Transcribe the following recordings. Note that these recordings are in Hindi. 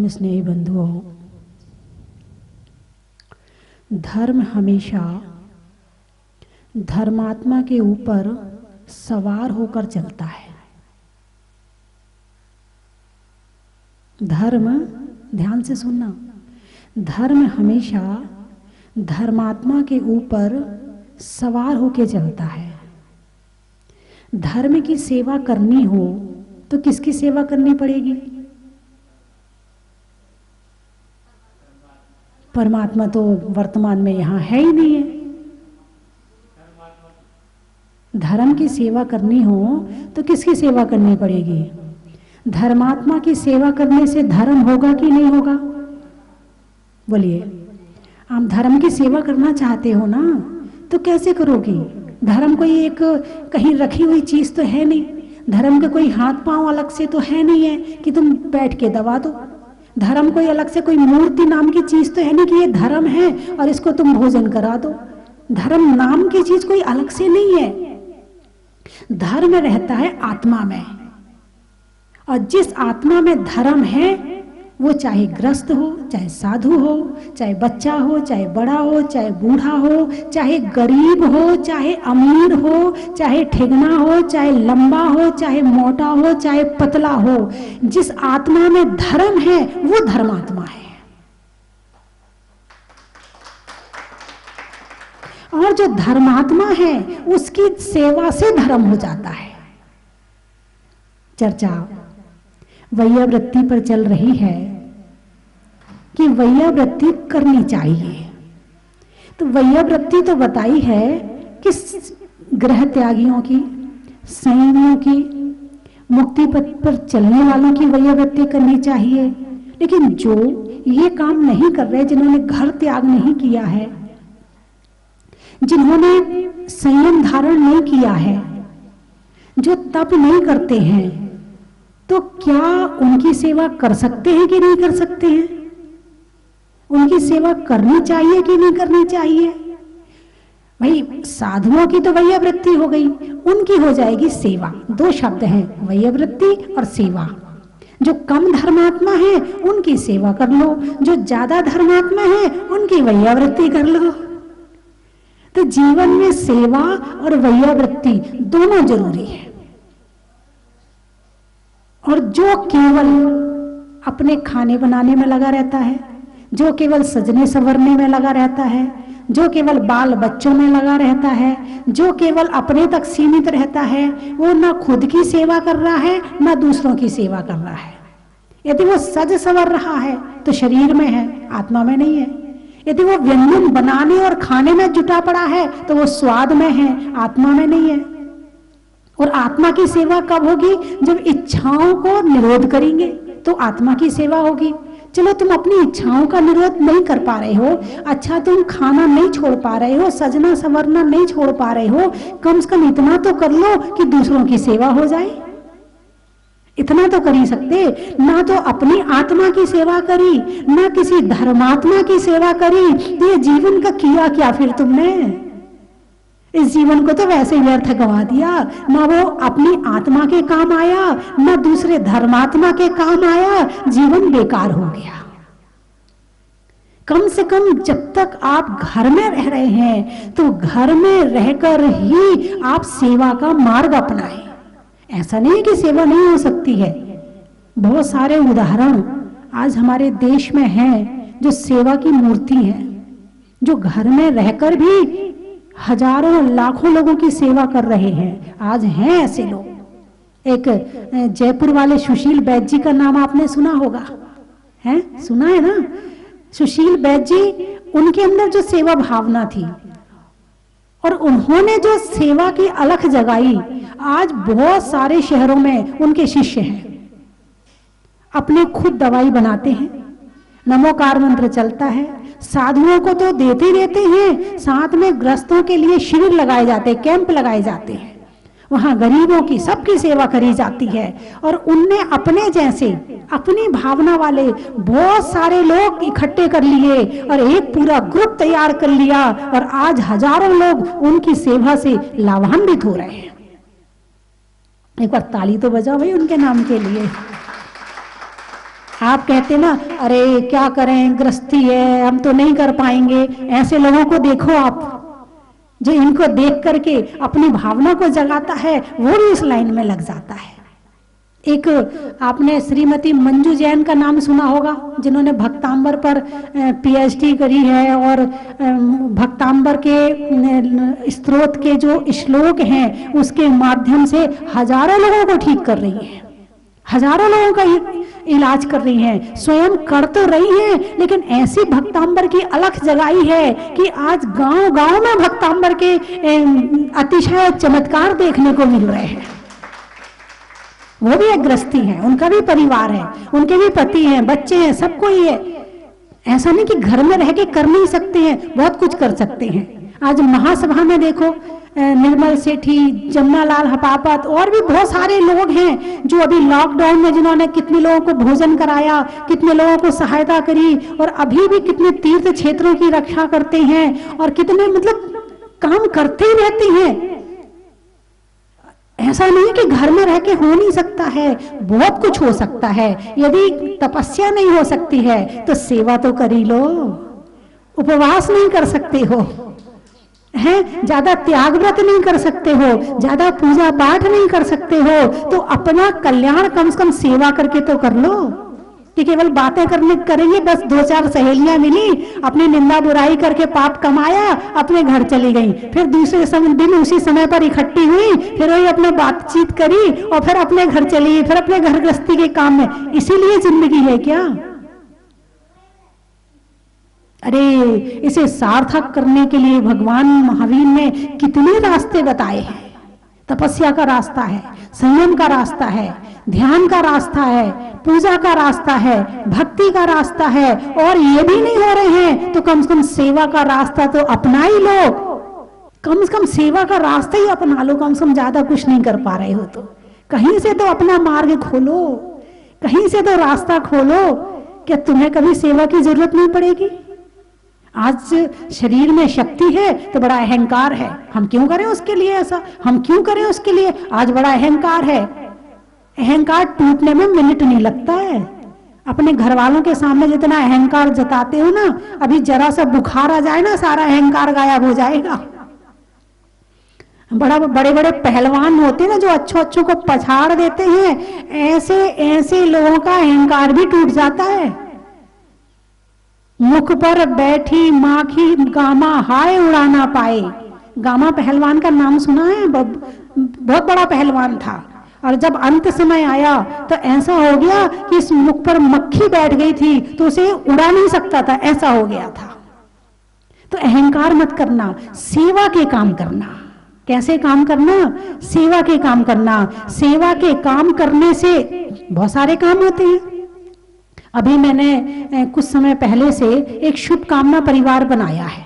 धर्म स्नेही बंधुओं, धर्म हमेशा धर्मात्मा के ऊपर सवार होकर चलता है। धर्म, ध्यान से सुनना, धर्म हमेशा धर्मात्मा के ऊपर सवार होकर चलता है। धर्म की सेवा करनी हो तो किसकी सेवा करनी पड़ेगी? परमात्मा तो वर्तमान में यहाँ है ही नहीं है। धर्म की सेवा करनी हो तो किसकी सेवा करनी पड़ेगी? धर्मात्मा की सेवा करने से धर्म होगा कि नहीं होगा? बोलिए। आप धर्म की सेवा करना चाहते हो ना, तो कैसे करोगी? धर्म कोई एक कहीं रखी हुई चीज तो है नहीं। धर्म के कोई हाथ पांव अलग से तो है नहीं है कि तुम बैठ के दबा दो। धर्म कोई अलग से कोई मूर्ति नाम की चीज तो है नहीं कि ये धर्म है और इसको तुम भोजन करा दो। धर्म नाम की चीज कोई अलग से नहीं है। धर्म रहता है आत्मा में, और जिस आत्मा में धर्म है वो चाहे ग्रस्त हो, चाहे साधु हो, चाहे बच्चा हो, चाहे बड़ा हो, चाहे बूढ़ा हो, चाहे गरीब हो, चाहे अमीर हो, चाहे ठेगना हो, चाहे लंबा हो, चाहे मोटा हो, चाहे पतला हो, जिस आत्मा में धर्म है वो धर्मात्मा है। और जो धर्मात्मा है उसकी सेवा से धर्म हो जाता है। चर्चा वैयावृत्ति पर चल रही है कि वैयावृत्ति करनी चाहिए। तो वैयावृत्ति तो बताई है कि ग्रह त्यागियों की, संयमियों की, मुक्ति पथ पर चलने वालों की वैयावृत्ति करनी चाहिए। लेकिन जो ये काम नहीं कर रहे, जिन्होंने घर त्याग नहीं किया है, जिन्होंने संयम धारण नहीं किया है, जो तप नहीं करते हैं, तो क्या उनकी सेवा कर सकते हैं कि नहीं कर सकते हैं? उनकी सेवा करनी चाहिए कि नहीं करनी चाहिए? भाई साधुओं की तो वैयावृत्ति हो गई, उनकी हो जाएगी सेवा। दो शब्द हैं, वैयावृत्ति और सेवा। जो कम धर्मात्मा है उनकी सेवा कर लो, जो ज्यादा धर्मात्मा है उनकी वैयावृत्ति कर लो। तो जीवन में सेवा और वैयावृत्ति दोनों जरूरी है। और जो केवल अपने खाने बनाने में लगा रहता है, जो केवल सजने संवरने में लगा रहता है, जो केवल बाल बच्चों में लगा रहता है, जो केवल अपने तक सीमित रहता है, वो ना खुद की सेवा कर रहा है ना दूसरों की सेवा कर रहा है। यदि वो सज संवर रहा है तो शरीर में है, आत्मा में नहीं है। यदि वो व्यंजन बनाने और खाने में जुटा पड़ा है तो वो स्वाद में है, आत्मा में नहीं है। और आत्मा की सेवा कब होगी? जब इच्छाओं को निरोध करेंगे तो आत्मा की सेवा होगी। चलो तुम अपनी इच्छाओं का निरोध नहीं कर पा रहे हो, अच्छा तुम खाना नहीं छोड़ पा रहे हो, सजना संवरना नहीं छोड़ पा रहे हो, कम से कम इतना तो कर लो कि दूसरों की सेवा हो जाए। इतना तो कर ही सकते। ना तो अपनी आत्मा की सेवा करी, ना किसी धर्मात्मा की सेवा करी, तो ये जीवन का किया क्या फिर तुमने? इस जीवन को तो वैसे व्यर्थ गंवा दिया। ना वो अपनी आत्मा के काम आया, ना दूसरे धर्मात्मा के काम आया, जीवन बेकार हो गया। कम से कम जब तक आप घर में रह रहे हैं तो घर में रहकर ही आप सेवा का मार्ग अपनाएं। ऐसा नहीं है कि सेवा नहीं हो सकती है। बहुत सारे उदाहरण आज हमारे देश में हैं जो सेवा की मूर्ति हैं, जो घर में रहकर भी हजारों लाखों लोगों की सेवा कर रहे हैं। आज हैं ऐसे लोग। एक जयपुर वाले सुशील बैद जी का नाम आपने सुना होगा, है? सुना है ना? सुशील बैद जी, उनके अंदर जो सेवा भावना थी और उन्होंने जो सेवा की अलख जगाई, आज बहुत सारे शहरों में उनके शिष्य हैं। अपने खुद दवाई बनाते हैं, नमोकार मंत्र चलता है, साधुओं को तो देते रहते हैं, साथ में ग्रस्तों के लिए शिविर लगाए जाते हैं, कैंप लगाए जाते हैं, वहां गरीबों की सबकी सेवा करी जाती है। और उनने अपने जैसे अपनी भावना वाले बहुत सारे लोग इकट्ठे कर लिए और एक पूरा ग्रुप तैयार कर लिया, और आज हजारों लोग उनकी सेवा से लाभान्वित हो रहे हैं। एक बार ताली तो बजाओ भाई उनके नाम के लिए। आप कहते ना, अरे क्या करें, गृहस्थी है, हम तो नहीं कर पाएंगे। ऐसे लोगों को देखो आप, जो इनको देख करके अपनी भावना को जगाता है वो भी इस लाइन में लग जाता है। एक आपने श्रीमती मंजू जैन का नाम सुना होगा, जिन्होंने भक्तांबर पर पीएचडी करी है और भक्तांबर के स्तोत्र के जो श्लोक हैं उसके माध्यम से हजारों लोगों को ठीक कर रही हैं, हजारों लोगों का इलाज कर रही हैं। स्वयं कर तो रही हैं, लेकिन ऐसी भक्तांबर की अलख जगाई है कि आज गांव गांव में भक्तांबर के अतिशय चमत्कार देखने को मिल रहे हैं। वो भी एक गृहस्थी है, उनका भी परिवार है, उनके भी पति हैं, बच्चे हैं, सबको ही है। ऐसा नहीं कि घर में रह के कर नहीं सकते हैं, बहुत कुछ कर सकते हैं। आज महासभा में देखो, निर्मल सेठी, जमुनालाल हपापत और भी बहुत सारे लोग हैं जो अभी लॉकडाउन में जिन्होंने कितने लोगों को भोजन कराया, कितने लोगों को सहायता करी, और अभी भी कितने तीर्थ क्षेत्रों की रक्षा करते हैं और कितने मतलब काम करते ही रहते हैं। ऐसा नहीं कि घर में रह के हो नहीं सकता है, बहुत कुछ हो सकता है। यदि तपस्या नहीं हो सकती है तो सेवा तो कर ही लो। उपवास नहीं कर सकते हो है, ज्यादा त्याग व्रत नहीं कर सकते हो, ज्यादा पूजा पाठ नहीं कर सकते हो, तो अपना कल्याण कम से कम सेवा करके तो कर लो। कि केवल बातें करने करेंगे, बस दो चार सहेलियां मिली, अपनी निंदा बुराई करके पाप कमाया, अपने घर चली गई, फिर दूसरे दिन उसी समय पर इकट्ठी हुई, फिर वही अपना बातचीत करी और फिर अपने घर चली, फिर अपने घर गृहस्थी के काम में। इसीलिए जिंदगी है क्या? अरे इसे सार्थक करने के लिए भगवान महावीर ने कितने रास्ते बताए हैं। तपस्या का रास्ता है, संयम का रास्ता है, ध्यान का रास्ता है, पूजा का रास्ता है, भक्ति का रास्ता है, और ये भी नहीं हो रहे हैं तो कम से कम सेवा का रास्ता तो अपना ही लो। कम से कम सेवा का रास्ता ही अपना लो। कम से कम ज्यादा कुछ नहीं कर पा रहे हो तो कहीं से तो अपना मार्ग खोलो, कहीं से तो रास्ता खोलो। क्या तुम्हें कभी सेवा की जरूरत नहीं पड़ेगी? आज शरीर में शक्ति है तो बड़ा अहंकार है, हम क्यों करें उसके लिए ऐसा, हम क्यों करें उसके लिए। आज बड़ा अहंकार है, अहंकार टूटने में मिनट नहीं लगता है। अपने घर वालों के सामने जितना अहंकार जताते हो ना, अभी जरा सा बुखार आ जाए ना, सारा अहंकार गायब हो जाएगा। बड़े बड़े पहलवान होते हैं ना, जो अच्छों को पछाड़ देते हैं, ऐसे ऐसे लोगों का अहंकार भी टूट जाता है। मुख पर बैठी माखी गामा हाय उड़ा ना पाए। गामा पहलवान का नाम सुना है? बहुत बड़ा पहलवान था, और जब अंत समय आया तो ऐसा हो गया कि इस मुख पर मक्खी बैठ गई थी तो उसे उड़ा नहीं सकता था, ऐसा हो गया था। तो अहंकार मत करना, सेवा के काम करना। कैसे काम करना? सेवा के काम करना। सेवा के काम करने से बहुत सारे काम होते हैं। अभी मैंने कुछ समय पहले से एक शुभकामना परिवार बनाया है।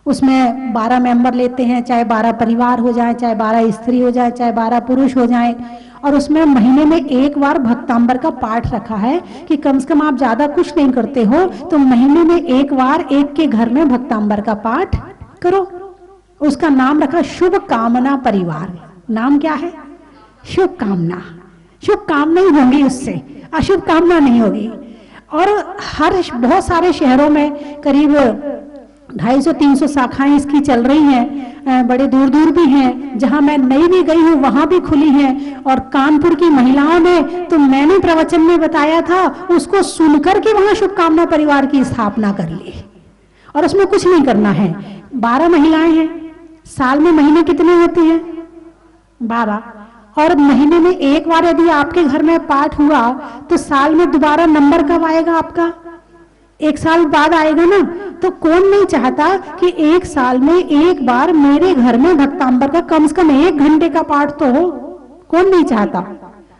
उसमें 12 मेंबर लेते हैं, चाहे 12 परिवार हो जाए, चाहे 12 स्त्री हो जाए, चाहे 12 पुरुष हो जाए, और उसमें महीने में एक बार भक्तांबर का पाठ रखा है कि कम से कम आप ज्यादा कुछ नहीं करते हो तो महीने में एक बार एक के घर में भक्तांबर का पाठ करो। उसका नाम रखा शुभ कामना परिवार। नाम क्या है? शुभ कामना। शुभ कामना ही होंगी, उससे अशुभ कामना नहीं होगी। और बहुत सारे शहरों में करीब 250-300 शाखाएं इसकी चल रही हैं, बड़े दूर दूर भी हैं। जहां मैं नई भी गई हूँ वहां भी खुली हैं। और कानपुर की महिलाओं ने तो मैंने प्रवचन में बताया था, उसको सुनकर के वहां शुभकामना परिवार की स्थापना कर ली। और उसमें कुछ नहीं करना है। 12 महिलाएं हैं, साल में महीने कितने होते हैं? 12। और महीने में एक बार यदि आपके घर में पाठ हुआ तो साल में दोबारा नंबर कब आएगा आपका? 1 साल बाद आएगा ना। तो कौन नहीं चाहता कि 1 साल में एक बार मेरे घर में भक्तांबर का कम से कम 1 घंटे का पाठ तो हो? कौन नहीं चाहता?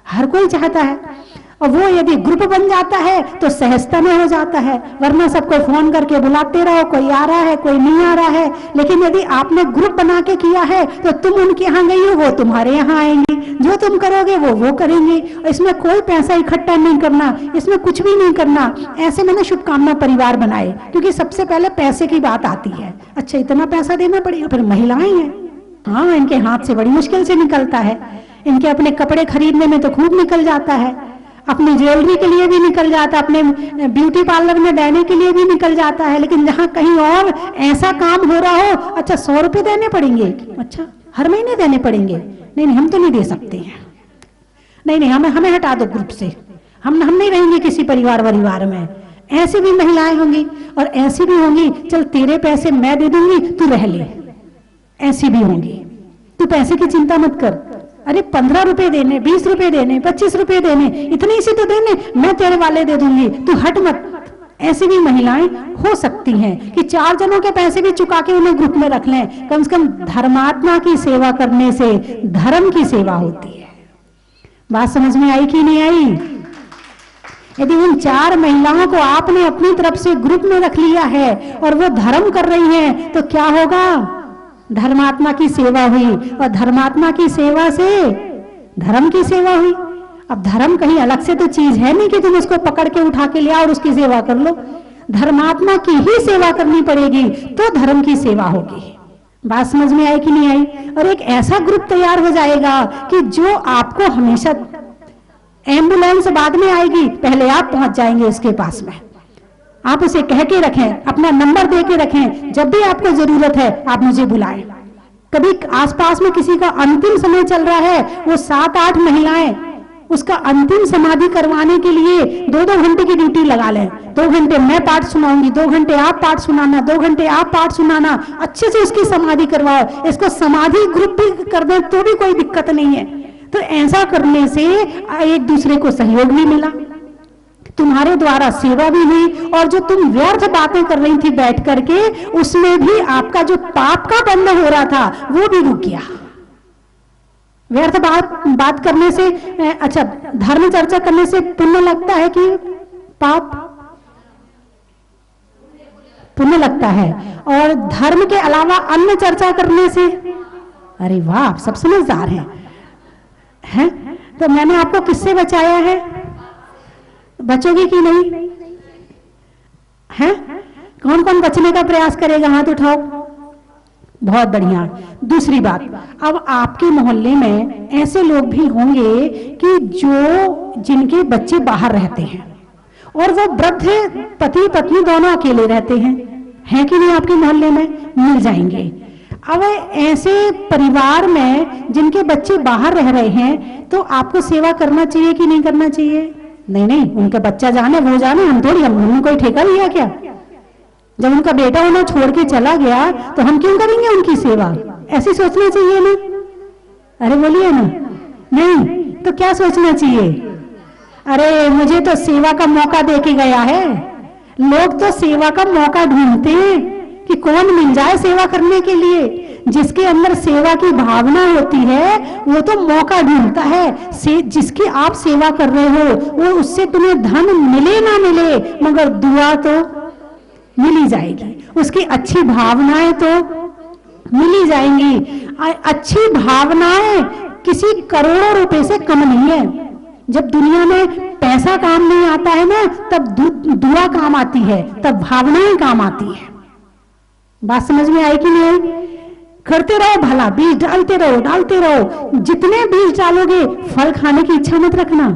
हर कोई चाहता है। और वो यदि ग्रुप बन जाता है तो सहजता में हो जाता है, वरना सबको फोन करके बुलाते रहो, कोई आ रहा है कोई नहीं आ रहा है। लेकिन यदि आपने ग्रुप बना के किया है तो तुम उनके यहाँ गई हो, वो तुम्हारे यहाँ आएंगे, जो तुम करोगे वो करेंगे। इसमें कोई पैसा इकट्ठा नहीं करना, इसमें कुछ भी नहीं करना। ऐसे मैंने शुभकामना परिवार बनाए, क्योंकि सबसे पहले पैसे की बात आती है। अच्छा इतना पैसा देना पड़ेगा, फिर महिलाएं हैं, हाँ इनके हाथ से बड़ी मुश्किल से निकलता है, इनके अपने कपड़े खरीदने में तो खूब निकल जाता है। अपनी ज्वेलरी के लिए भी निकल जाता, अपने ब्यूटी पार्लर में देने के लिए भी निकल जाता है। लेकिन जहां कहीं और ऐसा काम हो रहा हो, अच्छा 100 रुपए देने पड़ेंगे, अच्छा हर महीने देने पड़ेंगे, नहीं नहीं हम तो नहीं दे सकते हैं, नहीं नहीं हमें हटा दो ग्रुप से, हम नहीं रहेंगे किसी परिवार में। ऐसी भी महिलाएं होंगी और ऐसी भी होंगी, चल तेरे पैसे मैं दे दूंगी तू रह ले, ऐसी भी होंगी। तू पैसे की चिंता मत कर, अरे 15 रुपए देने, 20 रुपए देने, 25 रुपए देने, इतने से तो देने, मैं तेरे वाले दे दूंगी, तू हट मत। ऐसी भी महिलाएं हो सकती हैं कि 4 जनों के पैसे भी चुका के उन्हें ग्रुप में रख लें। कम से कम धर्मात्मा की सेवा करने से धर्म की सेवा होती है। बात समझ में आई कि नहीं आई? यदि उन 4 महिलाओं को आपने अपनी तरफ से ग्रुप में रख लिया है और वो धर्म कर रही हैं, तो क्या होगा? धर्मात्मा की सेवा हुई, और धर्मात्मा की सेवा से धर्म की सेवा हुई। अब धर्म कहीं अलग से तो चीज है नहीं कि तुम उसको पकड़ के उठा के ले आओ और उसकी सेवा कर लो। धर्मात्मा की ही सेवा करनी पड़ेगी तो धर्म की सेवा होगी। बात समझ में आई कि नहीं आई? और एक ऐसा ग्रुप तैयार हो जाएगा कि जो आपको हमेशा, एम्बुलेंस बाद में आएगी, पहले आप पहुंच जाएंगे उसके पास में। आप उसे कह के रखें, अपना नंबर दे के रखें, जब भी आपको जरूरत है आप मुझे बुलाएं। कभी आसपास में किसी का अंतिम समय चल रहा है, वो 7-8 महिलाएं उसका अंतिम समाधि करवाने के लिए 2-2 घंटे की ड्यूटी लगा लें। 2 घंटे मैं पाठ सुनाऊंगी, 2 घंटे आप पाठ सुनाना, 2 घंटे आप पाठ सुनाना, अच्छे से उसकी समाधि करवाओ। इसको समाधि ग्रुप भी कर दें तो भी कोई दिक्कत नहीं है। तो ऐसा करने से एक दूसरे को सहयोग भी मिला, तुम्हारे द्वारा सेवा भी हुई, और जो तुम व्यर्थ बातें कर रही थी बैठ करके, उसमें भी आपका जो पाप का बंध हो रहा था वो भी रुक गया। व्यर्थ बात करने से, अच्छा धर्म चर्चा करने से पुण्य लगता है कि पाप? पुण्य लगता है। और धर्म के अलावा अन्य चर्चा करने से, अरे वाह आप सब समझदार हैं? तो मैंने आपको किससे बचाया है? बचोगे कि नहीं? हैं? कौन कौन बचने का प्रयास करेगा? हाथ उठाओ। बहुत बढ़िया। दूसरी बात, अब आपके मोहल्ले में ऐसे लोग भी होंगे कि जिनके बच्चे बाहर रहते हैं और वो वृद्ध पति पत्नी दोनों अकेले रहते हैं कि नहीं? आपके मोहल्ले में मिल जाएंगे। अब ऐसे परिवार में जिनके बच्चे बाहर रह रहे हैं, तो आपको सेवा करना चाहिए कि नहीं करना चाहिए? नहीं, उनका बच्चा जाने वो जाने, हम थोड़ी, हमने कोई ठेका लिया क्या? जब उनका बेटा उन्हें छोड़ के चला गया तो हम क्यों करेंगे उनकी सेवा? ऐसे सोचना चाहिए ना? अरे बोलिए ना। नहीं तो क्या सोचना चाहिए? अरे मुझे तो सेवा का मौका दे के गया है। लोग तो सेवा का मौका ढूंढते हैं कि कौन मिल जाए सेवा करने के लिए। जिसके अंदर सेवा की भावना होती है वो तो मौका ढूंढता है। जिसकी आप सेवा कर रहे हो वो, उससे तुम्हें धन मिले ना मिले, मगर दुआ तो मिल ही जाएगी, उसकी अच्छी भावनाएं तो मिल ही जाएंगी। अच्छी भावनाएं किसी करोड़ों रुपए से कम नहीं है। जब दुनिया में पैसा काम नहीं आता है ना, तब दुआ काम आती है, तब भावनाएं काम आती है। बात समझ में आई कि नहीं आई? करते रहो भला, बीज डालते रहो। जितने बीज डालोगे फल खाने की इच्छा मत रखना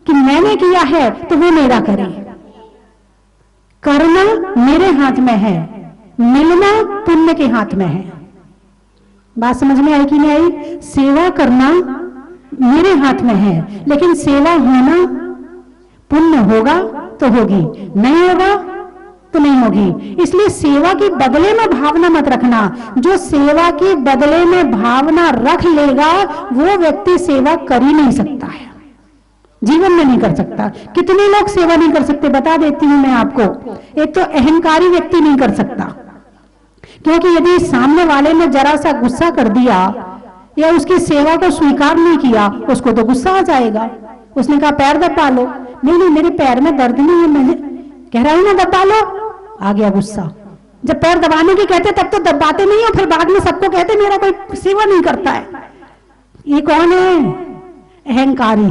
कि मैंने किया है तो वो मेरा करे। करना मेरे हाथ में है, मिलना पुण्य के हाथ में है। बात समझ में आई कि नहीं आई? सेवा करना मेरे हाथ में है, लेकिन सेवा होना, पुण्य होगा तो होगी, नहीं होगा तो नहीं होगी। इसलिए सेवा के बदले में भावना मत रखना। जो सेवा के बदले में भावना रख लेगा वो व्यक्ति सेवा कर ही नहीं सकता है, जीवन में नहीं कर सकता। कितने लोग सेवा नहीं कर सकते बता देती हूं मैं आपको। एक तो अहंकारी व्यक्ति नहीं कर सकता, क्योंकि यदि सामने वाले ने जरा सा गुस्सा कर दिया या उसकी सेवा को स्वीकार नहीं किया, उसको तो गुस्सा आ जाएगा। उसने कहा पैर दबा लो, नहीं मेरे पैर में दर्द नहीं है, मैं कह रहा हूं ना दबा लो, आ गया गुस्सा। जब पैर दबाने की कहते तब तो दबाते नहीं हो, फिर बाद में सबको कहते मेरा कोई सेवा नहीं करता है। ये कौन है? अहंकारी।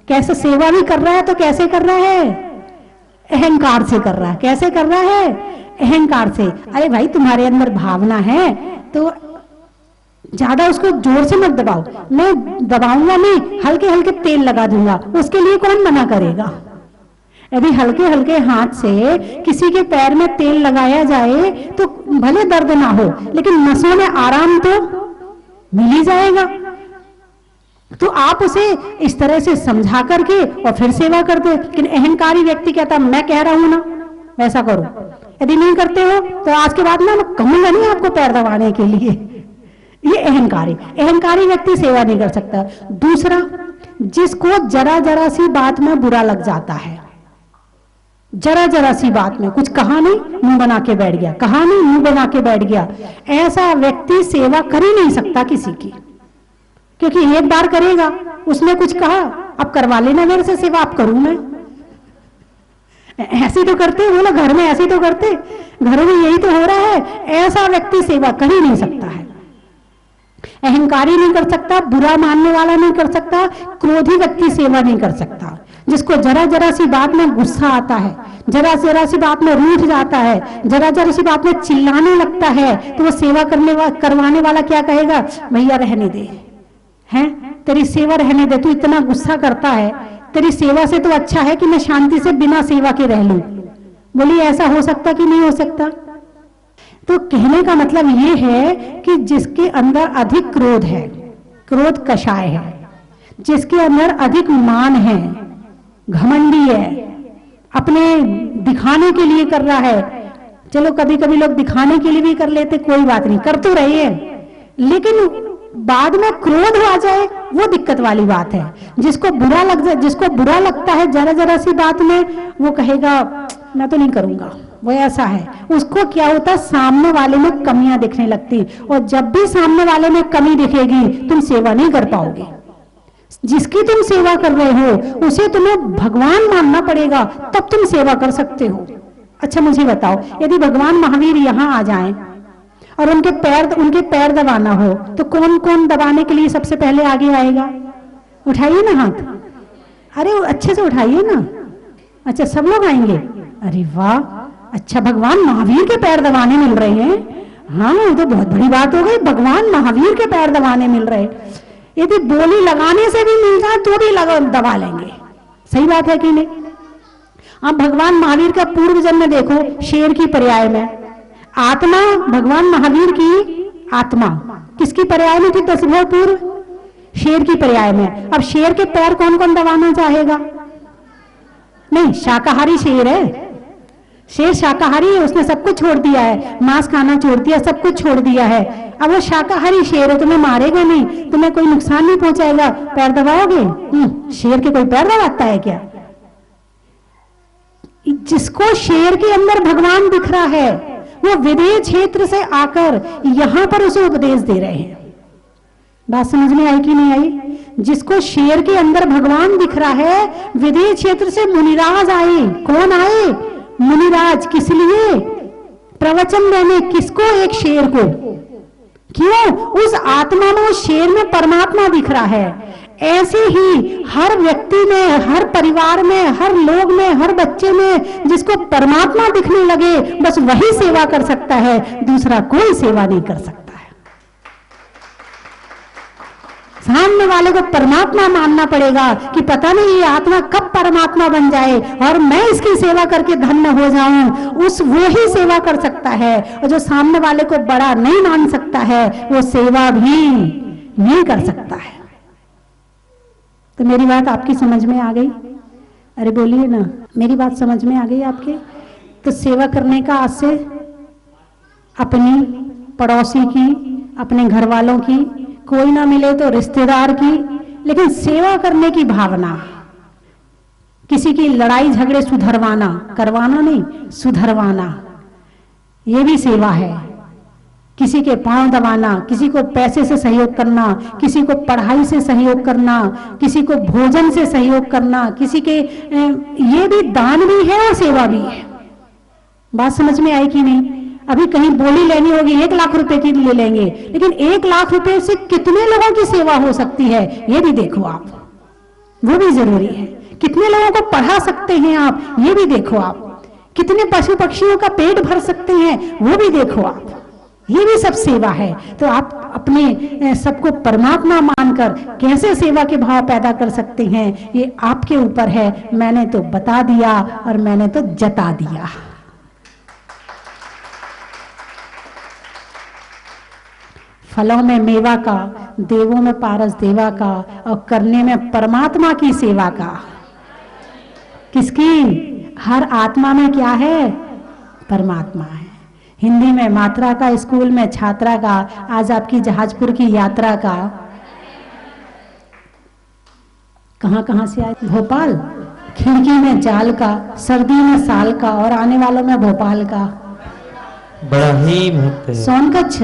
कैसे सेवा भी कर रहा है तो कैसे कर रहा है? अहंकार से कर रहा है। कैसे कर रहा है? अहंकार से। अरे भाई तुम्हारे अंदर भावना है तो ज्यादा उसको जोर से मत दबाओ, मैं दबाऊंगा नहीं, हल्के हल्के तेल लगा दूंगा, उसके लिए कौन मना करेगा। यदि हल्के हल्के हाथ से किसी के पैर में तेल लगाया जाए तो भले दर्द ना हो, लेकिन नसों में आराम तो मिल ही जाएगा। तो आप उसे इस तरह से समझा करके और फिर सेवा करते। लेकिन अहंकारी व्यक्ति कहता मैं कह रहा हूं ना वैसा करो, यदि नहीं करते हो तो आज के बाद ना मैं कहूंगा नहीं आपको पैर दबाने के लिए। ये अहंकारी व्यक्ति सेवा नहीं कर सकता। दूसरा, जिसको जरा जरा सी बात में बुरा लग जाता है, जरा जरा सी बात में कुछ कहा नहीं मुंह बना के बैठ गया, कहा नहीं मुंह बना के बैठ गया, ऐसा व्यक्ति सेवा कर ही नहीं सकता किसी की। क्योंकि एक बार करेगा, उसने कुछ कहा, अब करवा लेना मेरे से सेवा, अब करूं मैं। ऐसे तो करते बोला, घर में ऐसे तो करते, घरों में यही तो हो रहा है। ऐसा व्यक्ति सेवा कर ही नहीं सकता है। अहंकारी नहीं कर सकता, बुरा मानने वाला नहीं कर सकता, क्रोधी व्यक्ति सेवा नहीं कर सकता। जिसको जरा जरा सी बात में गुस्सा आता है, जरा जरा सी बात में रूठ जाता है, जरा जरा सी बात में चिल्लाने लगता है, तो वो सेवा करवाने वाला क्या कहेगा, भैया रहने दे, हैं तेरी सेवा रहने दे, तू इतना गुस्सा करता है, तेरी सेवा से तो अच्छा है कि मैं शांति से बिना सेवा के रह लूं। बोली ऐसा हो सकता कि नहीं हो सकता। तो कहने का मतलब ये है कि जिसके अंदर अधिक क्रोध है, क्रोध कषाय है, जिसके अंदर अधिक मान है, घमंडी है, अपने दिखाने के लिए कर रहा है। चलो कभी कभी लोग दिखाने के लिए भी कर लेते, कोई बात नहीं, कर तो रहे हैं, लेकिन बाद में क्रोध आ जाए वो दिक्कत वाली बात है। जिसको बुरा लग जाए, जिसको बुरा लगता है जरा जरा सी बात में, वो कहेगा मैं तो नहीं करूंगा, वो ऐसा है। उसको क्या होता है, सामने वाले में कमियां दिखने लगती, और जब भी सामने वाले में कमी दिखेगी तुम सेवा नहीं कर पाओगे। जिसकी तुम सेवा कर रहे हो उसे तुम्हें भगवान मानना पड़ेगा, तब तुम सेवा कर सकते हो। अच्छा मुझे बताओ, यदि भगवान महावीर यहाँ आ जाएं और उनके पैर दबाना हो तो कौन कौन दबाने के लिए सबसे पहले आगे आएगा? उठाइए ना हाथ, अरे अच्छे से उठाइए ना। अच्छा सब लोग आएंगे, अरे वाह, अच्छा भगवान महावीर के पैर दबाने मिल रहे हैं। हाँ ये तो बहुत बड़ी बात हो गई, भगवान महावीर के पैर दबाने मिल रहे। यदि बोली लगाने से भी मिल जाए तो भी दबा लेंगे, सही बात है कि नहीं। आप भगवान महावीर का पूर्व जन्म देखो, शेर की पर्याय में आत्मा, भगवान महावीर की आत्मा किसकी पर्याय में थी? 10 भव पूर्व शेर की पर्याय में। अब शेर के पैर कौन कौन दबाना चाहेगा? नहीं, शाकाहारी शेर है, शेर शाकाहारी है, उसने सब कुछ छोड़ दिया है, मांस खाना छोड़ दिया, सब कुछ छोड़ दिया है। अब वो शाकाहारी शेर है, तुम्हें मारेगा नहीं, तुम्हें कोई नुकसान नहीं पहुंचाएगा, पैर दबाओगे? शेर के कोई पैर दबाता है क्या? जिसको शेर के अंदर भगवान दिख रहा है वो विदेह क्षेत्र से आकर यहां पर उसे उपदेश दे रहे हैं। बात समझ में आई कि नहीं आई? जिसको शेर के अंदर भगवान दिख रहा है, विदेह क्षेत्र से मुनिराज आए। कौन आए? मुनिराज। किस लिए? प्रवचन देने। किसको? एक शेर को। क्यों? उस आत्मा में, उस शेर में परमात्मा दिख रहा है। ऐसे ही हर व्यक्ति में, हर परिवार में, हर लोग में, हर बच्चे में जिसको परमात्मा दिखने लगे बस वही सेवा कर सकता है, दूसरा कोई सेवा नहीं कर सकता है। सामने वाले को परमात्मा मानना पड़ेगा कि पता नहीं ये आत्मा कब परमात्मा बन जाए और मैं इसकी सेवा करके धन्य हो जाऊं, उस वो ही सेवा कर सकता है। और जो सामने वाले को बड़ा नहीं मान सकता है वो सेवा भी नहीं कर सकता है। तो मेरी बात आपकी समझ में आ गई? अरे बोलिए ना, मेरी बात समझ में आ गई आपके? तो सेवा करने का आज से अपनी, पड़ोसी की, अपने घर वालों की, कोई ना मिले तो रिश्तेदार की, लेकिन सेवा करने की भावना, किसी की लड़ाई झगड़े सुधरवाना, करवाना नहीं, सुधरवाना, ये भी सेवा है। किसी के पांव दबाना, किसी को पैसे से सहयोग करना, किसी को पढ़ाई से सहयोग करना, किसी को भोजन से सहयोग करना, किसी के, ये भी दान भी है और सेवा भी है। बात समझ में आई कि नहीं? अभी कहीं बोली लेनी होगी 1 लाख रुपए की ले लेंगे, लेकिन 1 लाख रुपए से कितने लोगों की सेवा हो सकती है ये भी देखो आप, वो भी जरूरी है। कितने लोगों को पढ़ा सकते हैं आप, ये भी देखो आप। कितने पशु पक्षियों का पेट भर सकते हैं वो भी देखो आप। ये भी सब सेवा है। तो आप अपने सबको परमात्मा मानकर कैसे सेवा के भाव पैदा कर सकते हैं, ये आपके ऊपर है। मैंने तो बता दिया और मैंने तो जता दिया। फलों में मेवा का, देवों में पारस देवा का, और करने में परमात्मा की सेवा का। किसकी? हर आत्मा में क्या है? परमात्मा है। हिंदी में मात्रा का, स्कूल में छात्रा का, आज आपकी जहाजपुर की यात्रा का। कहां कहां से आए? भोपाल। खिड़की में जाल का, सर्दी में साल का, और आने वालों में भोपाल का। बड़ा ही महत्व है। सोनकच्छ,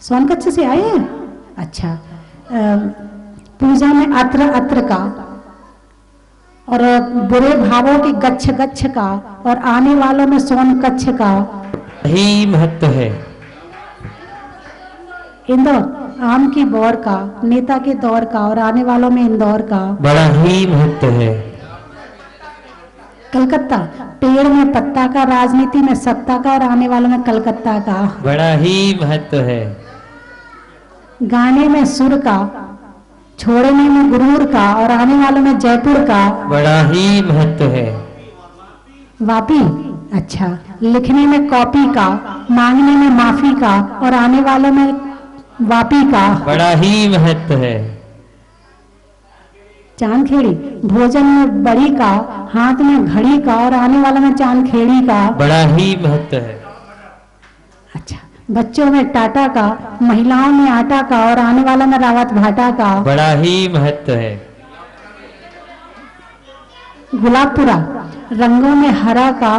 सोनकच्छ से आए हैं? अच्छा। पूजा में अत्र अत्र का, और बुरे भावों के गच्छ गच्छ का, और आने वालों में सोनकच्छ का। ही महत्व है। इंदौर, आम की बौर का, नेता के दौर का, और आने वालों में इंदौर का। बड़ा ही महत्व है। कलकत्ता, पेड़ में पत्ता का, राजनीति में सत्ता का, और आने वालों में कलकत्ता का। बड़ा ही महत्व है। गाने में सुर का, छोड़ने में गुरूर का, और आने वालों में जयपुर का। बड़ा ही महत्व है। वापी, अच्छा। लिखने में कॉपी का, मांगने में माफी का, और आने वालों में वापी का। बड़ा ही महत्व है। चांदखेड़ी, भोजन में बड़ी का, हाथ में घड़ी का, और आने वालों में चांदखेड़ी का। बड़ा ही महत्व है। अच्छा। बच्चों में टाटा का, महिलाओं में आटा का, और आने वालों में रावत भाटा का। बड़ा ही महत्व है। गुलाबपुरा, रंगों में हरा का,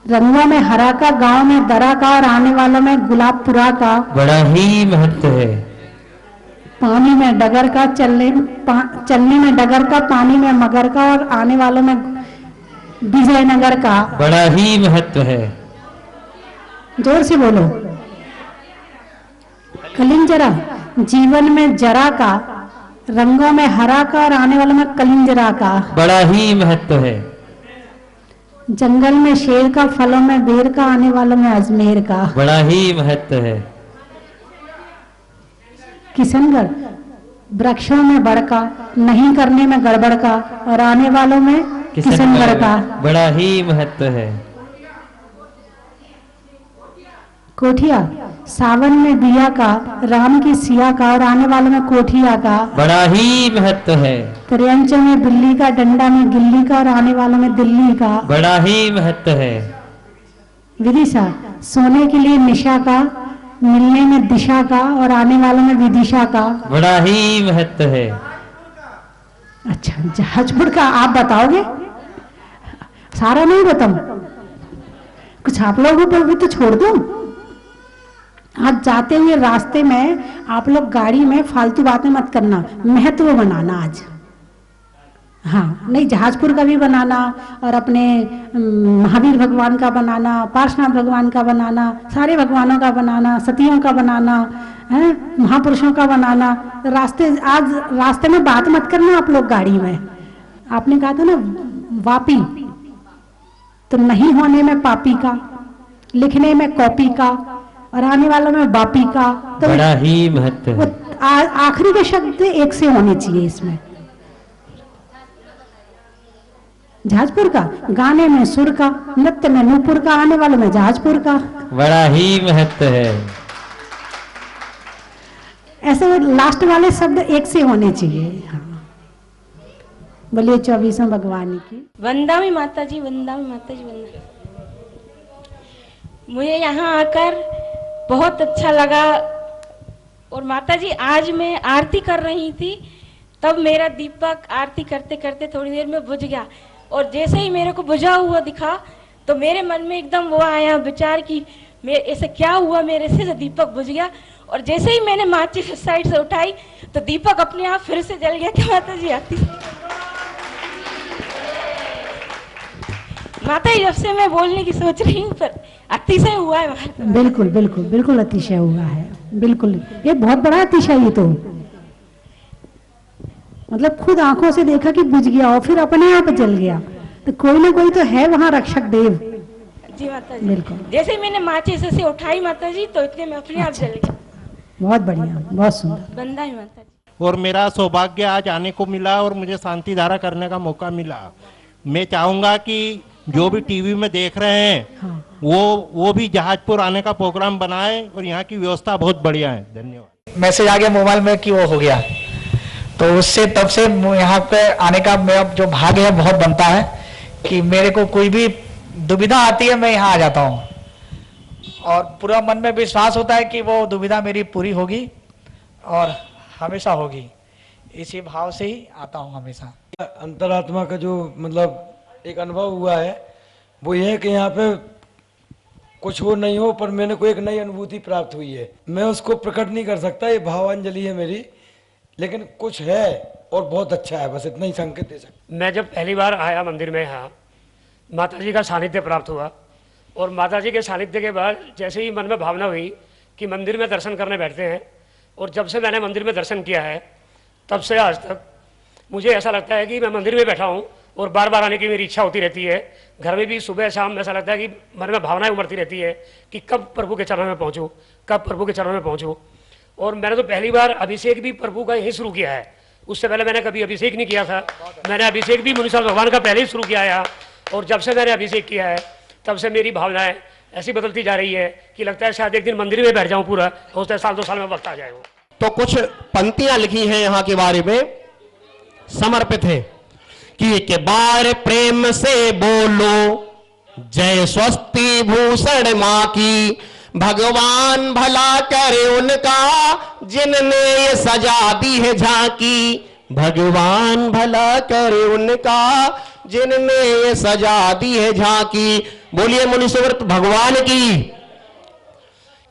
रंगों में हरा का, गांव में दरा का, और आने वालों में गुलाबपुरा का। बड़ा ही महत्व है। पानी में डगर का, चलने में डगर का, पानी में मगर का, और आने वालों में विजयनगर का। बड़ा ही महत्व है। जोर से बोलो। कलिंजरा, जीवन में जरा का, रंगों में हरा का, और आने वालों में कलिंजरा का। बड़ा ही महत्व है। जंगल में शेर का, फलों में बेर का, आने वालों में अजमेर का। बड़ा ही महत्व है। किशनगढ़, वृक्षों में बड़का, नहीं करने में गड़बड़ का, और आने वालों में किशनगढ़ का। बड़ा ही महत्व है। कोठिया, सावन में बिया का, राम की सिया का, और आने वालों में कोठिया का। बड़ा ही महत्व है। त्रियंच में बिल्ली का, डंडा में गिल्ली का, और आने वालों में दिल्ली का। बड़ा ही महत्व है। विदिशा, सोने के लिए निशा का, मिलने में दिशा का, और आने वालों में विदिशा का। बड़ा ही महत्व है। अच्छा, जहाजपुर का आप बताओगे? सारा नहीं बताऊं, कुछ आप लोगों पर भी तो छोड़ दूं। आज जाते हुए रास्ते में आप लोग गाड़ी में फालतू बातें मत करना, महत्व बनाना आज। हाँ, नहीं, जहाजपुर का भी बनाना, और अपने महावीर भगवान का बनाना, पार्श्वनाथ भगवान का बनाना, सारे भगवानों का बनाना, सतियों का बनाना है, महापुरुषों का बनाना। आज रास्ते में बात मत करना आप लोग गाड़ी में। आपने कहा था ना वापी, तो नहीं होने में पापी का, लिखने में कॉपी का, और आने वालों में बापी का। तो बड़ा ही महत्व है। आखिरी के शब्द एक से होने चाहिए इसमें। जहाजपुर का, गाने में सुर का, नृत्य में नूपुर का, आने वालों में जहाजपुर का। बड़ा ही महत्व है। ऐसे लास्ट वाले शब्द एक से होने चाहिए। हाँ। बोलिए 24वें भगवान की वंदामी माता जी, वंदामी माता जी, वंदा। मुझे यहाँ आकर बहुत अच्छा लगा। और माता जी, आज मैं आरती कर रही थी, तब मेरा दीपक आरती करते करते थोड़ी देर में बुझ गया। और जैसे ही मेरे को बुझा हुआ दिखा, तो मेरे मन में एकदम वो आया विचार कि ऐसे क्या हुआ मेरे से, दीपक बुझ गया। और जैसे ही मैंने माचिस इस साइड से उठाई, तो दीपक अपने आप फिर से जल गया। कि माता जी आती, माता जी, जब से मैं बोलने की सोच रही हूँ, पर अतिशय हुआ है। बिल्कुल बिल्कुल बिल्कुल अतिशय हुआ है। बिल्कुल, ये बहुत बड़ा अतिशय। ये तो मतलब खुद आंखों से देखा कि बुझ गया और फिर अपने आप जल गया। तो कोई ना कोई तो है वहां रक्षक देव। जी माता जी। बिल्कुल। जैसे ही मैंने माचिस से उठाई माता जी तो इतने में अपने आप जल गया। बहुत बढ़िया, बहुत सुंदर। बंदा है माता जी। और मेरा सौभाग्य आज आने को मिला और मुझे शांति धारा करने का मौका मिला। मैं चाहूंगा कि जो भी टीवी में देख रहे हैं हाँ। वो भी जहाजपुर आने का प्रोग्राम बनाए और यहाँ की व्यवस्था बहुत बढ़िया है। धन्यवाद। मैसेज आ गया मोबाइल में कि वो हो गया, तो उससे तब से यहाँ पे आने का मेरा जो भाग्य है बहुत बनता है कि मेरे को कोई भी दुविधा आती है मैं यहाँ आ जाता हूँ और पूरा मन में विश्वास होता है कि वो दुविधा मेरी पूरी होगी और हमेशा होगी। इसी भाव से ही आता हूँ हमेशा। अंतरात्मा का जो मतलब एक अनुभव हुआ है वो ये है कि यहाँ पे कुछ हो नहीं हो पर मैंने को एक नई अनुभूति प्राप्त हुई है। मैं उसको प्रकट नहीं कर सकता, ये भावांजलि है मेरी, लेकिन कुछ है और बहुत अच्छा है, बस इतना ही संकेत दे सकता। मैं जब पहली बार आया मंदिर में यहाँ माता जी का सानिध्य प्राप्त हुआ और माता जी के सानिध्य के बाद जैसे ही मन में भावना हुई कि मंदिर में दर्शन करने बैठते हैं, और जब से मैंने मंदिर में दर्शन किया है तब से आज तक मुझे ऐसा लगता है कि मैं मंदिर में बैठा हूँ और बार बार आने की मेरी इच्छा होती रहती है। घर में भी सुबह शाम ऐसा लगता है कि मन में भावनाएं उमड़ती रहती है कि कब प्रभु के चरणों में पहुँचूँ, कब प्रभु के चरणों में पहुँचूँ। और मैंने तो पहली बार अभिषेक भी प्रभु का यही शुरू किया है, उससे पहले मैंने कभी अभिषेक नहीं किया था। मैंने अभिषेक भी मुनीश्वर भगवान का पहले ही शुरू किया है और जब से मैंने अभिषेक किया है तब से मेरी भावनाएं ऐसी बदलती जा रही है कि लगता है शायद एक दिन मंदिर में बैठ जाऊं पूरा, हो सकता है साल 2 साल में वक्त आ जाए। तो कुछ पंक्तियां लिखी हैं यहाँ के बारे में, समर्पित है कि एक बार प्रेम से बोलो जय स्वस्ति भूषण माँ की, भगवान भला करे उनका जिनने ये सजा दी है झांकी, भगवान भला करे उनका जिनने ये सजा दी है झांकी। बोलिए मुनीश्वर भगवान की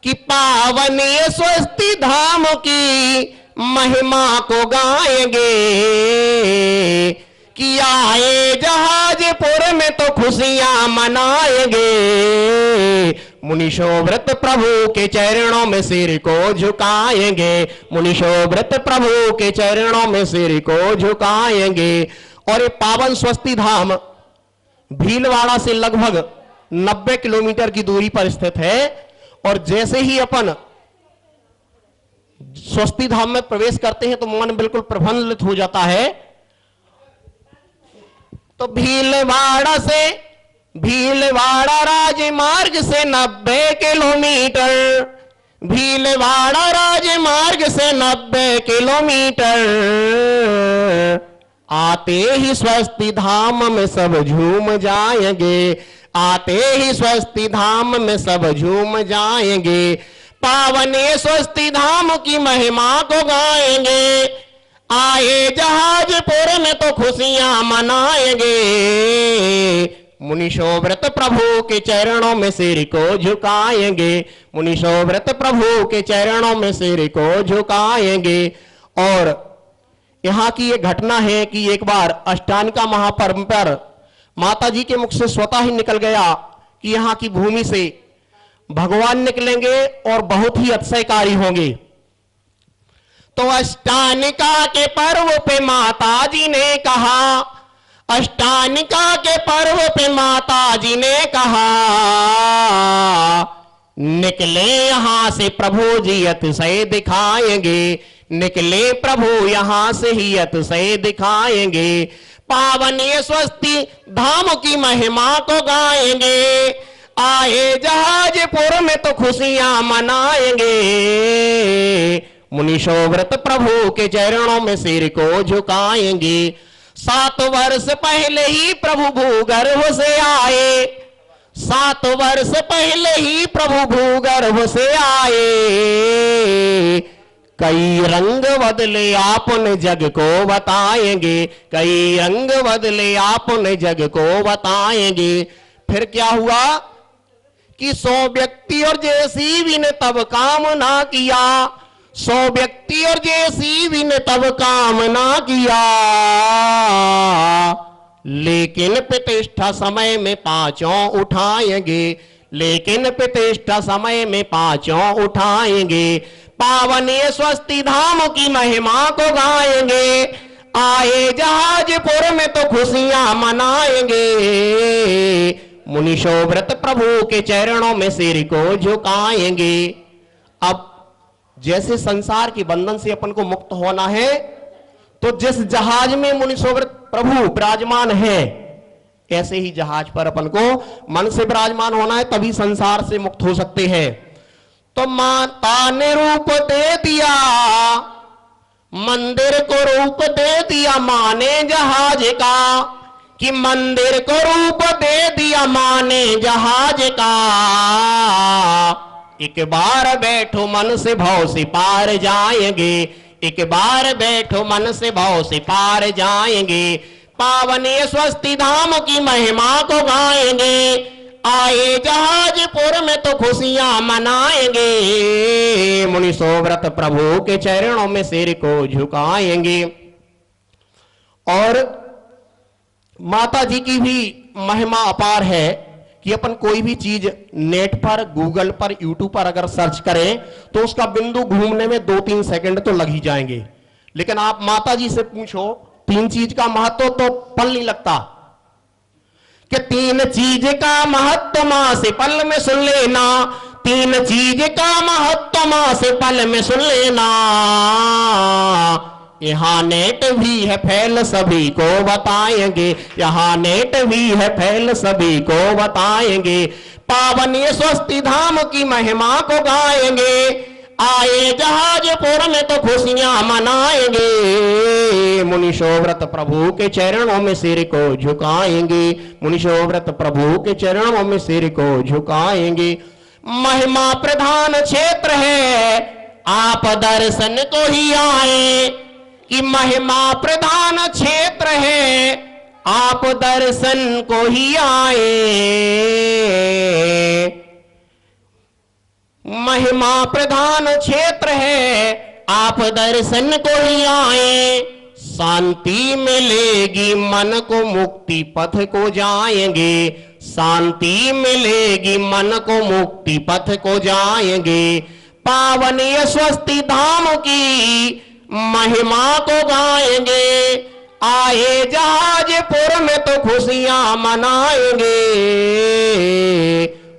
कि पावन ये स्वस्ति धाम की महिमा को गाएंगे, कि आए जहाजपुर में तो खुशियां मनाएंगे। मुनीशोव्रत प्रभु के चरणों में सिर को झुकाएंगे, मुनीशोव्रत प्रभु के चरणों में सिर को झुकाएंगे। और ये पावन स्वस्ति धाम भीलवाड़ा से लगभग 90 किलोमीटर की दूरी पर स्थित है। और जैसे ही अपन स्वस्ति धाम में प्रवेश करते हैं तो मन बिल्कुल प्रफुल्लित हो जाता है। तो भीलवाड़ा राजमार्ग से 90 किलोमीटर, भीलवाड़ा राजमार्ग से 90 किलोमीटर, आते ही स्वस्ति धाम में सब झूम जाएंगे, आते ही स्वस्ति धाम में सब झूम जाएंगे। पावन स्वस्ति धाम की महिमा को गाएंगे, आए जहाजपुर में तो खुशियां मनाएंगे। मुनीशोव्रत प्रभु के चरणों में सिर को झुकाएंगे, मुनीशोव्रत प्रभु के चरणों में सिर को झुकाएंगे। और यहाँ की एक घटना है कि एक बार अष्टानिका महापर्व पर माता जी के मुख से स्वतः ही निकल गया कि यहाँ की भूमि से भगवान निकलेंगे और बहुत ही अतिशयकारी होंगे। तो अष्टानिका के पर्व पे माता जी ने कहा, अष्टानिका के पर्व पे माता जी ने कहा, निकले यहां से प्रभु जी अतिशय दिखाएंगे, निकले प्रभु यहां से ही अतिशय दिखाएंगे। पावन ये स्वस्ति धाम की महिमा को गाएंगे, आए जहाजपुर में तो खुशियां मनाएंगे। मुनीशोव्रत प्रभु के चरणों में सिर को झुकाएंगे। 7 वर्ष पहले ही प्रभु भूगर्भ से आए, 7 वर्ष पहले ही प्रभु भूगर्भ से आए। कई रंग बदले आपने जग को बताएंगे, कई रंग बदले आपने जग को बताएंगे। फिर क्या हुआ कि 100 व्यक्ति और जेसीबी ने तब काम ना किया, 100 व्यक्ति और जेसीबी ने तब काम ना किया। लेकिन प्रतिष्ठा समय में 5 उठाएंगे, लेकिन प्रतिष्ठा समय में 5 उठाएंगे। पावन ये स्वस्ति धाम की महिमा को गाएंगे, आए जहाजपुर में तो खुशियां मनाएंगे। मुनिशोव्रत प्रभु के चरणों में सिर को झुकाएंगे। अब जैसे संसार के बंधन से अपन को मुक्त होना है, तो जिस जहाज में मुनिशोव्रत प्रभु विराजमान है, ऐसे ही जहाज पर अपन को मन से विराजमान होना है, तभी संसार से मुक्त हो सकते हैं। तो माता ने रूप दे दिया, मंदिर को रूप दे दिया मां ने जहाज का, कि मंदिर को रूप दे दिया मां ने जहाज का। एक बार बैठो मन से भव से पार जाएंगे, एक बार बैठो मन से भव से पार जाएंगे। पावन स्वस्ति धाम की महिमा को गाएंगे, आए जहाजपुर में तो खुशियां मनाएंगे। मुनिशोव्रत प्रभु के चरणों में सिर को झुकाएंगे। और माता जी की भी महिमा अपार है कि अपन कोई भी चीज नेट पर, गूगल पर, यूट्यूब पर अगर सर्च करें तो उसका बिंदु घूमने में 2-3 सेकंड तो लग ही जाएंगे। लेकिन आप माता जी से पूछो 3 चीज का महत्व, तो पल नहीं लगता कि 3 चीज का महत्व मां से पल में सुन लेना, 3 चीज का महत्व मां से पल में सुन लेना। यहाँ नेट भी है फैल सभी को बताएंगे, यहाँ नेट भी है फैल सभी को बताएंगे। पावन स्वस्ति धाम की महिमा को गाएंगे, आए जहाजपुर में तो खुशियां मनाएंगे। मुनिशोव्रत प्रभु के चरणों में सिर को झुकाएंगे, मुनिशोव्रत प्रभु के चरणों में सिर को झुकाएंगे। महिमा प्रधान क्षेत्र है आप दर्शन को ही आए, कि महिमा प्रधान क्षेत्र है आप दर्शन को ही आए। महिमा प्रधान क्षेत्र है आप दर्शन को ही आए। शांति मिलेगी मन को मुक्ति पथ को जाएंगे, शांति मिलेगी मन को मुक्ति पथ को जाएंगे। पावन स्वस्ति धाम की महिमा को गाएंगे, आए जहाजपुर में तो खुशियां मनाएंगे।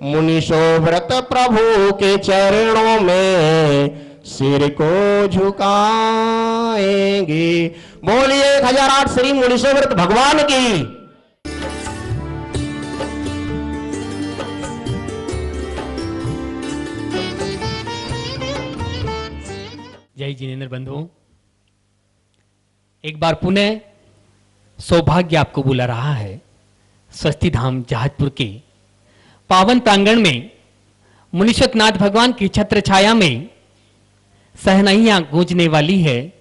मुनिशोव्रत प्रभु के चरणों में सिर को झुकाएंगे। बोलिए 1008 श्री मुनिशोव्रत भगवान की। जय जिनेंद्र बंधुओं, एक बार पुनः सौभाग्य आपको बुला रहा है स्वस्ति धाम जहाजपुर के पावन प्रांगण में। मुनीश्वरनाथ भगवान की छत्र छाया में सहनाइयां गूंजने वाली है।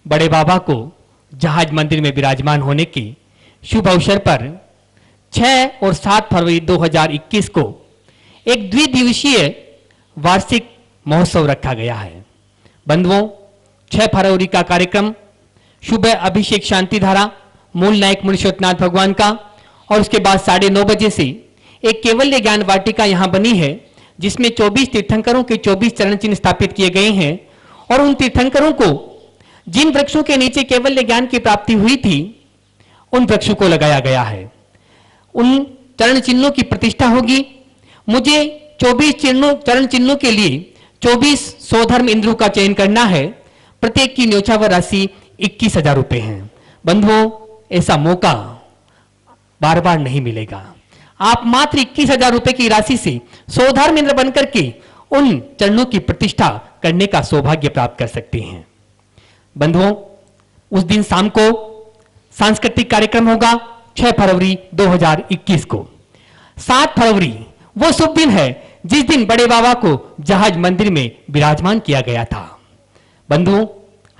बड़े बाबा को जहाज मंदिर में विराजमान होने के शुभ अवसर पर 6 और 7 फरवरी 2021 को एक द्विदिवसीय वार्षिक महोत्सव रखा गया है। बंधुओं, 6 फरवरी का कार्यक्रम सुबह अभिषेक शांतिधारा मूल नायक मुनीश्वरनाथ भगवान का, और उसके बाद 9:30 बजे से एक केवल्य ज्ञान वाटिका यहां बनी है, जिसमें 24 तीर्थंकरों के 24 चरण चिन्ह स्थापित किए गए हैं। और उन तीर्थंकरों को जिन वृक्षों के नीचे केवल्य ज्ञान की प्राप्ति हुई थी, उन वृक्षों को लगाया गया है। उन चरण चिन्हों की प्रतिष्ठा होगी। मुझे 24 चरण चिन्हों के लिए 24 स्वधर्म इंद्रों का चयन करना है। प्रत्येक की न्योछावर राशि 21,000 रुपए है। बंधुओं, ऐसा मौका बार बार नहीं मिलेगा। आप मात्र 21,000 रुपए की राशि से स्वधर्म इंद्र बनकर के उन चरणों की प्रतिष्ठा करने का सौभाग्य प्राप्त कर सकते हैं। बंधुओं, उस दिन शाम को सांस्कृतिक कार्यक्रम होगा 6 फरवरी 2021 को। 7 फरवरी वो शुभ दिन है जिस दिन बड़े बाबा को जहाज मंदिर में विराजमान किया गया था। बंधुओं,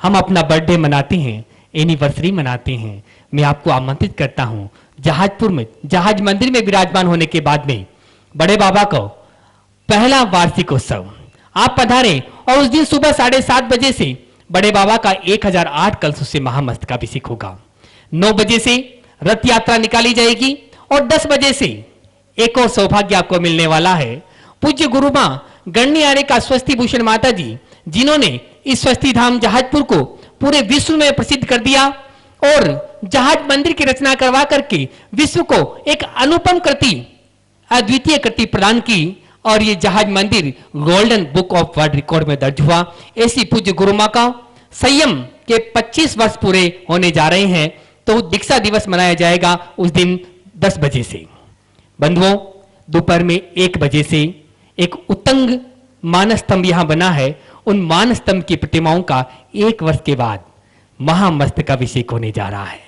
हम अपना बर्थडे मनाते हैं, एनिवर्सरी मनाते हैं। मैं आपको आमंत्रित करता हूं जहाजपुर में जहाज मंदिर में विराजमान होने के बाद में बड़े बाबा को पहला वार्षिक उत्सव आप पधारें। और उस दिन सुबह 7:30 बजे से बड़े बाबा का 1008 कलशों से महामस्तकाभिषेक होगा। 9 बजे से रथ यात्रा निकाली जाएगी और 10 बजे से एक और सौभाग्य आपको मिलने वाला है। पूज्य गुरु मां गणनी आर्य का स्वस्ति भूषण माता जी, जिन्होंने इस स्वस्ति धाम जहाजपुर को पूरे विश्व में प्रसिद्ध कर दिया, और जहाज मंदिर की रचना करवा करके विश्व को एक अनुपम कृति, अद्वितीय कृति प्रदान की और ये जहाज मंदिर golden book of world record में दर्ज हुआ। ऐसी पूज्य गुरु मां का संयम के 25 वर्ष पूरे होने जा रहे हैं, तो दीक्षा दिवस मनाया जाएगा उस दिन 10 बजे से। बंधुओं, दोपहर में 1 बजे से एक उत्तंग मानस्तंभ यहां बना है। उन मानस्तंभ की प्रतिमाओं का 1 वर्ष के बाद महामस्तकाभिषेक होने जा रहा है।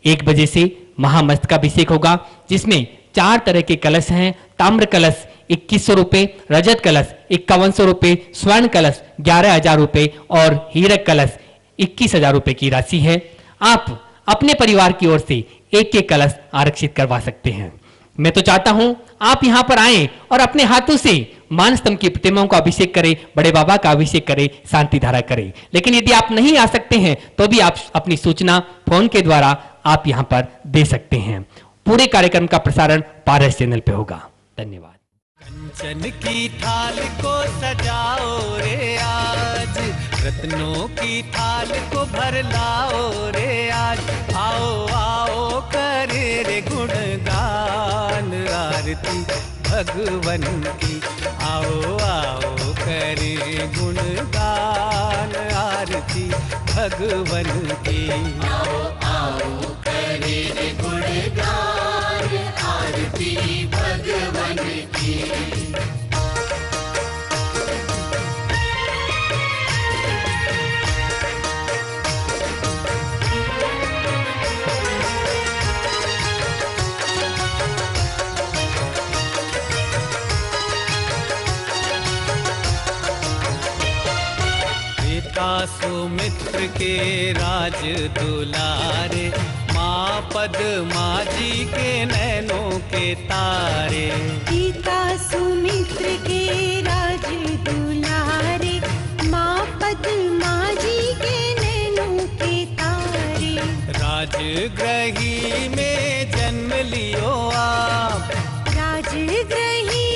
1 बजे से महामस्तकाभिषेक होगा, जिसमें 4 तरह के कलश हैं। ताम्र कलश 2100 रुपए, रजत कलश 5100 रुपए, स्वर्ण कलश 11,000 रुपए और हीरक कलश 21,000 रुपए की राशि है। आप अपने परिवार की ओर से एक कलश आरक्षित करवा सकते हैं। मैं तो चाहता हूं आप यहां पर आएं और अपने हाथों से मानस्तंभ की प्रतिमाओं का अभिषेक करें, बड़े बाबा का अभिषेक करें, शांति धारा करें। लेकिन यदि आप नहीं आ सकते हैं तो भी आप अपनी सूचना फोन के द्वारा आप यहां पर दे सकते हैं। पूरे कार्यक्रम का प्रसारण पारस चैनल पे होगा। धन्यवाद। कंचन की थाल को सजाओ रे आज, रत्नों की थाल को भर लाओ रे आज। आओ आओ करे रे गुणगान आरती भगवन की। आओ आओ करे गुणगान आरती भगवन की। आओ आओ करे रे गुणगान आरती भगवन की। सुमित्र के राज दुलारे, माँ पद्मा जी के नैनों के तारे। पिता सुमित्र के राज दुलारे, माँ पद्मा जी के नैनों के तारे। राजगृही में जन्म लियो आप, राजगृही